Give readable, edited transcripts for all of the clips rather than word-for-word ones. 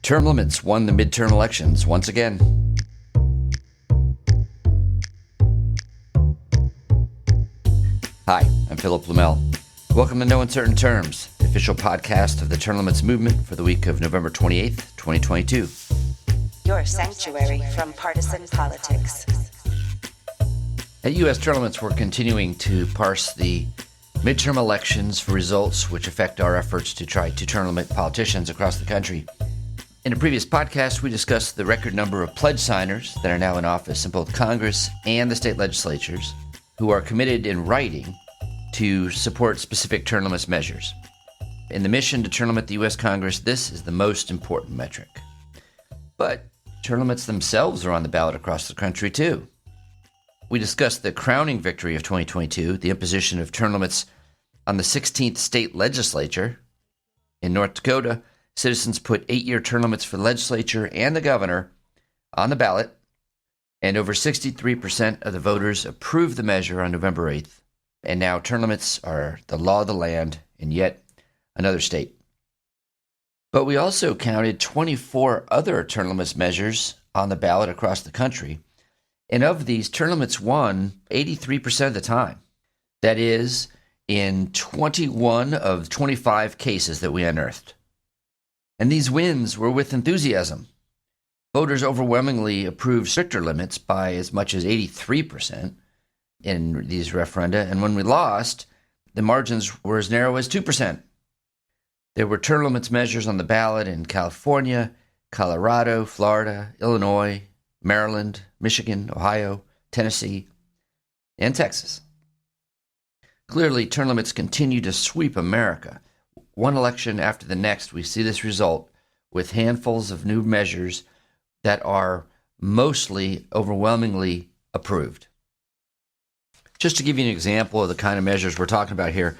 Term limits won the midterm elections once again. Hi, I'm Philip Blumel. Welcome to No Uncertain Terms, the official podcast of the Term Limits movement for the week of November 28th, 2022. Your sanctuary from partisan politics. At U.S. Term Limits, we're continuing to parse the midterm elections for results which affect our efforts to try to term limit politicians across the country. In a previous podcast, we discussed the record number of pledge signers that are now in office in both Congress and the state legislatures who are committed in writing to support specific term limits measures. In the mission to term limit the U.S. Congress, this is the most important metric. But term limits themselves are on the ballot across the country, too. We discussed the crowning victory of 2022, the imposition of term limits on the 16th state legislature. In North Dakota, citizens put 8-year term limits for the legislature and the governor on the ballot, and over 63% of the voters approved the measure on November 8th. And now term limits are the law of the land in yet another state. But we also counted 24 other term limits measures on the ballot across the country. And of these, term limits won 83% of the time. That is, in 21 of 25 cases that we unearthed. And these wins were with enthusiasm. Voters overwhelmingly approved stricter limits by as much as 83% in these referenda. And when we lost, the margins were as narrow as 2%. There were term limits measures on the ballot in California, Colorado, Florida, Illinois, Maryland, Michigan, Ohio, Tennessee, and Texas. Clearly, term limits continue to sweep America. One election after the next, we see this result with handfuls of new measures that are mostly overwhelmingly approved. Just to give you an example of the kind of measures we're talking about here,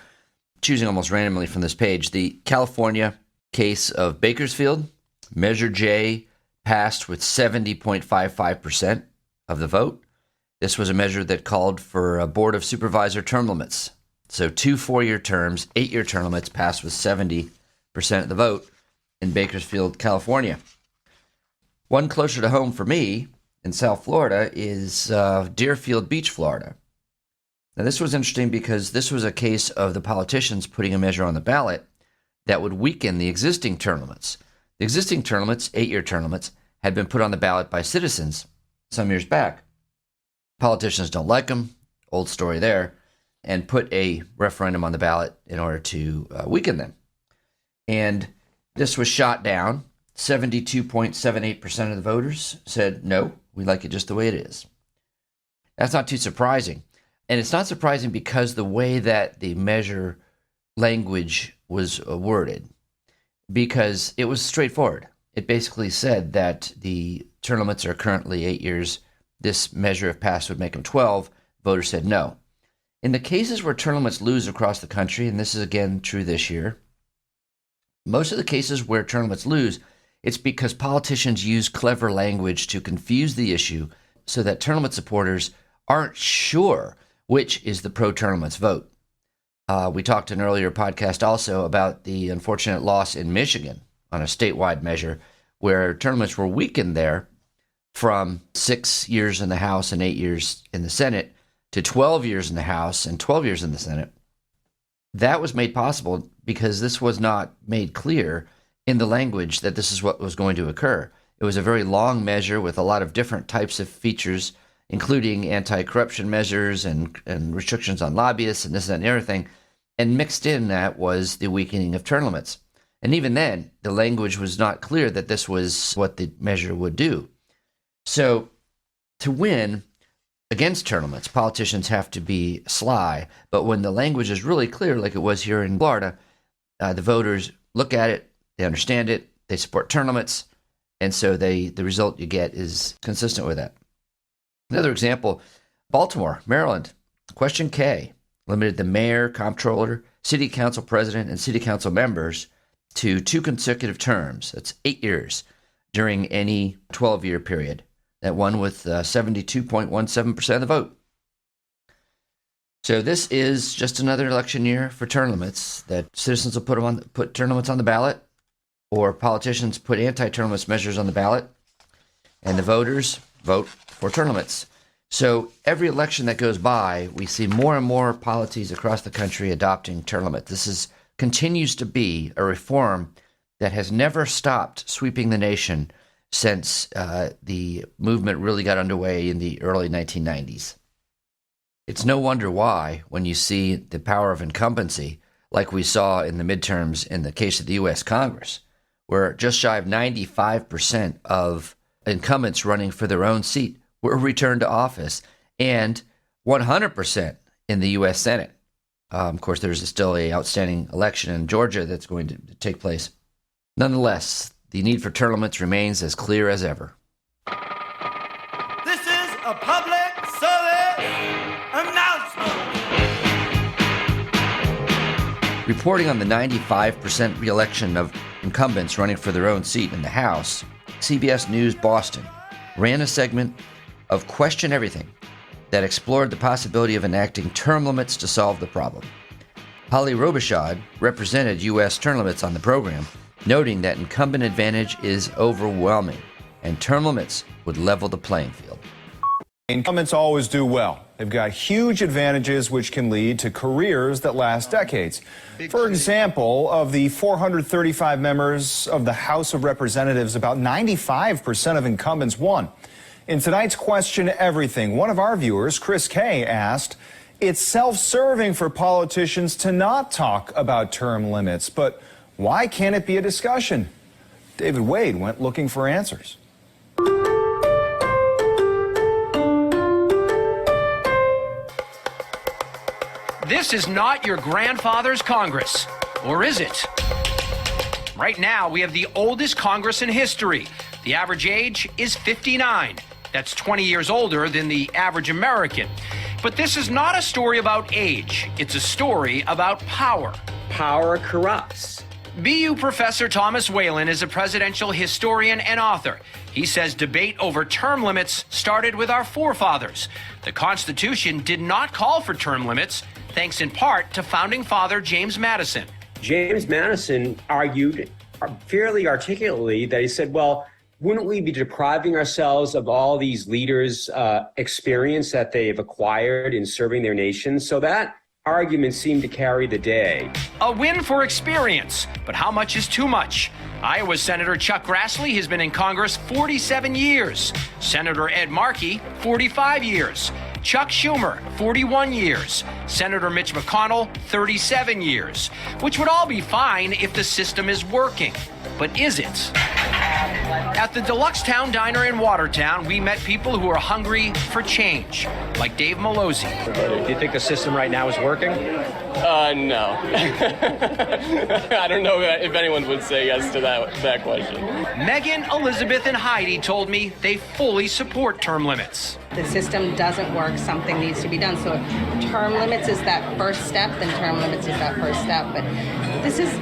choosing almost randomly from this page, the California case of Bakersfield, Measure J passed with 70.55% of the vote. This was a measure that called for a Board of Supervisor term limits. So 2 4-year terms, 8-year term limits passed with 70% of the vote in Bakersfield, California. One closer to home for me in South Florida is Deerfield Beach, Florida. Now, this was interesting because this was a case of the politicians putting a measure on the ballot that would weaken the existing term limits. The existing term limits, 8-year term limits, had been put on the ballot by citizens some years back. Politicians don't like them, old story there, and put a referendum on the ballot in order to weaken them. And this was shot down. 72.78% of the voters said, no, we like it just the way it is. That's not too surprising. And it's not surprising because the way that the measure language was worded, because it was straightforward. It basically said that the term limits are currently 8 years. This measure, if passed, would make them 12. Voters said no. In the cases where term limits lose across the country, and this is again true this year, most of the cases where term limits lose, it's because politicians use clever language to confuse the issue so that term limit supporters aren't sure which is the pro-term limits vote. We talked in an earlier podcast also about the unfortunate loss in Michigan on a statewide measure where term limits were weakened there from 6 years in the House and 8 years in the Senate to 12 years in the House and 12 years in the Senate. That was made possible because this was not made clear in the language that this is what was going to occur. It was a very long measure with a lot of different types of features, including anti-corruption measures and restrictions on lobbyists and this, that, and the other thing. And mixed in that was the weakening of term limits. And even then, the language was not clear that this was what the measure would do. So to win against term limits, politicians have to be sly. But when the language is really clear, like it was here in Florida, the voters look at it, they understand it, they support term limits, and so the result you get is consistent with that. Another example, Baltimore, Maryland, question K limited the mayor, comptroller, city council president, and city council members to 2 consecutive terms. That's 8 years during any 12-year period. That won with 72.17% of the vote. So this is just another election year for term limits that citizens will put term limits on the ballot. or politicians put anti-term limits measures on the ballot, and the voters vote for term limits. So every election that goes by, we see more and more polities across the country adopting term limits. This continues to be a reform that has never stopped sweeping the nation since the movement really got underway in the early 1990s. It's no wonder why, when you see the power of incumbency, like we saw in the midterms in the case of the U.S. Congress, where just shy of 95% of incumbents running for their own seat were returned to office, and 100% in the U.S. Senate. Of course, there's still an outstanding election in Georgia that's going to take place. Nonetheless, the need for term limits remains as clear as ever. This is a public service announcement. Reporting on the 95% re-election of incumbents running for their own seat in the House, CBS News Boston ran a segment of Question Everything that explored the possibility of enacting term limits to solve the problem. Holly Robichaud represented U.S. term limits on the program, noting that incumbent advantage is overwhelming and term limits would level the playing field. Incumbents always do well. They've got huge advantages which can lead to careers that last decades. For example, of the 435 members of the House of Representatives, about 95% of incumbents won. In tonight's Question Everything, one of our viewers, Chris K., asked, it's self-serving for politicians to not talk about term limits, but why can't it be a discussion? David Wade went looking for answers. This is not your grandfather's Congress, or is it? Right now, we have the oldest Congress in history. The average age is 59. That's 20 years older than the average American. But this is not a story about age. It's a story about power. Power corrupts. BU Professor Thomas Whalen is a presidential historian and author. He says debate over term limits started with our forefathers. The Constitution did not call for term limits, thanks in part to founding father James Madison. James Madison argued fairly articulately that he said, well, wouldn't we be depriving ourselves of all these leaders' experience that they've acquired in serving their nation? So that argument seemed to carry the day. A win for experience, but how much is too much? Iowa Senator Chuck Grassley has been in Congress 47 years. Senator Ed Markey, 45 years. Chuck Schumer, 41 years. Senator Mitch McConnell, 37 years. Which would all be fine if the system is working. But is it? At the Deluxe Town Diner in Watertown, we met people who are hungry for change, like Dave Malozzi. Do you think the system right now is working? No. I don't know if anyone would say yes to that question. Megan, Elizabeth, and Heidi told me they fully support term limits. The system doesn't work, something needs to be done. So if term limits is that first step, then term limits is that first step. But this is,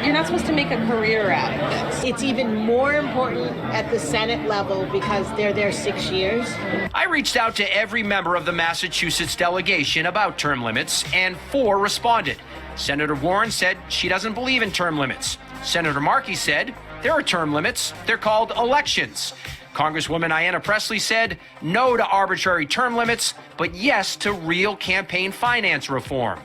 you're not supposed to make a career out of this. It's even more important at the Senate level because they're there 6 years. I reached out to every member of the Massachusetts delegation about term limits, and 4 responded. Senator Warren said she doesn't believe in term limits. Senator Markey said there are term limits. They're called elections. Congresswoman Ayanna Pressley said no to arbitrary term limits, but yes to real campaign finance reform.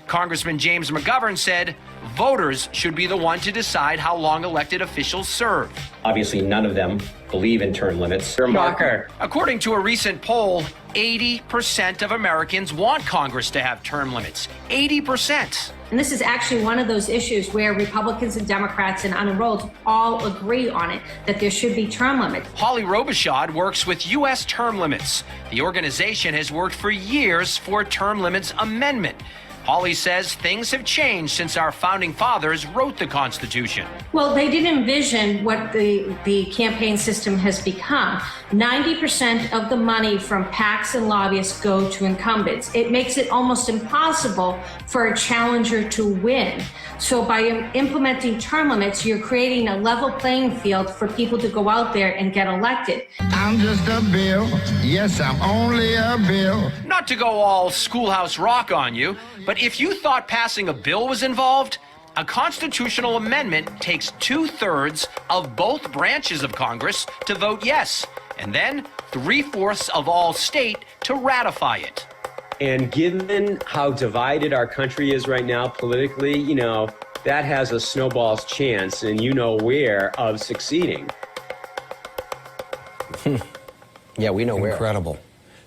Congressman James McGovern said voters should be the one to decide how long elected officials serve. Obviously, none of them believe in term limits. Shocker. According to a recent poll, 80% of Americans want Congress to have term limits. 80%. And this is actually one of those issues where Republicans and Democrats and unenrolled all agree on it, that there should be term limits. Holly Robichaud works with U.S. Term Limits. The organization has worked for years for a term limits amendment. Holly says things have changed since our founding fathers wrote the Constitution. Well, they did envision what the campaign system has become. 90% of the money from PACs and lobbyists go to incumbents. It makes it almost impossible for a challenger to win. So by implementing term limits, you're creating a level playing field for people to go out there and get elected. I'm just a bill. Yes, I'm only a bill. Not to go all Schoolhouse Rock on you, but if you thought passing a bill was involved, A constitutional amendment takes 2/3 of both branches of Congress to vote yes, and then 3/4 of all state to ratify it. And given how divided our country is right now politically, that has a snowball's chance, and where, of succeeding. Yeah, we know where. Incredible.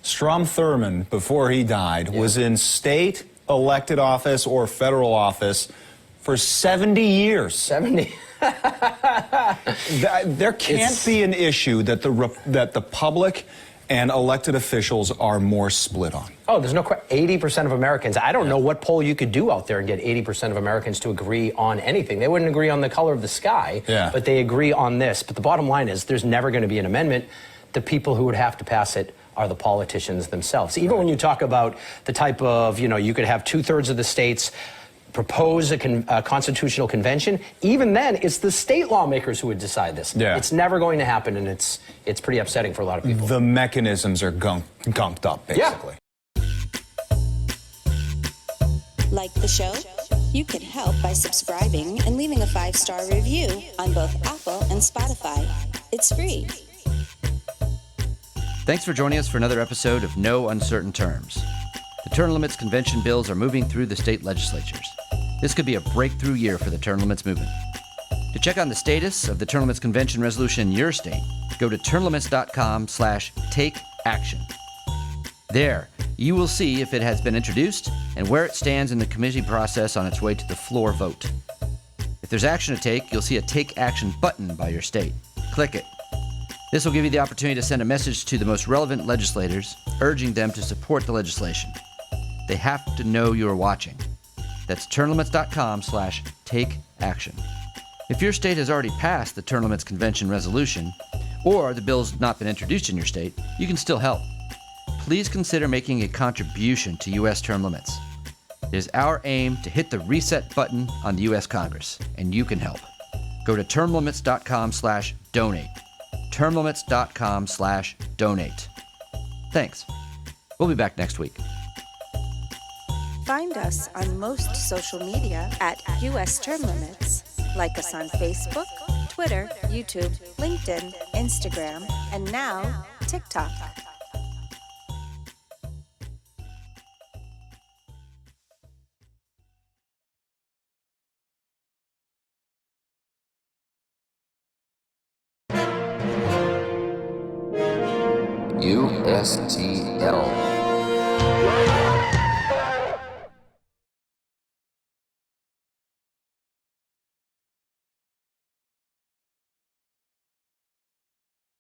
Strom Thurmond, before he died, was in state elected office or federal office for 70 years. 70? There can't be an issue that the public and elected officials are more split on. Oh, there's no question. 80% of Americans. I don't know what poll you could do out there and get 80% of Americans to agree on anything. They wouldn't agree on the color of the sky, but they agree on this. But the bottom line is there's never going to be an amendment. The people who would have to pass it are the politicians themselves. Even when you talk about the type of, you could have 2/3 of the states propose a constitutional convention, even then, it's the state lawmakers who would decide this. Yeah. It's never going to happen, and it's pretty upsetting for a lot of people. The mechanisms are gunked up, basically. Like the show? You can help by subscribing and leaving a 5-star review on both Apple and Spotify. It's free. Thanks for joining us for another episode of No Uncertain Terms. The term limits convention bills are moving through the state legislatures. This could be a breakthrough year for the term limits movement. To check on the status of the term limits convention resolution in your state, go to termlimits.com/takeaction. There, you will see if it has been introduced and where it stands in the committee process on its way to the floor vote. If there's action to take, you'll see a Take Action button by your state. Click it. This will give you the opportunity to send a message to the most relevant legislators, urging them to support the legislation. They have to know you're watching. That's termlimits.com/takeaction. If your state has already passed the term limits convention resolution, or the bill's not been introduced in your state, you can still help. Please consider making a contribution to U.S. term limits. It is our aim to hit the reset button on the U.S. Congress, and you can help. Go to termlimits.com/donate. termlimits.com/donate. Thanks. We'll be back next week. Find us on most social media at US Term Limits. Like us on Facebook, Twitter, YouTube, LinkedIn, Instagram, and now TikTok. USTL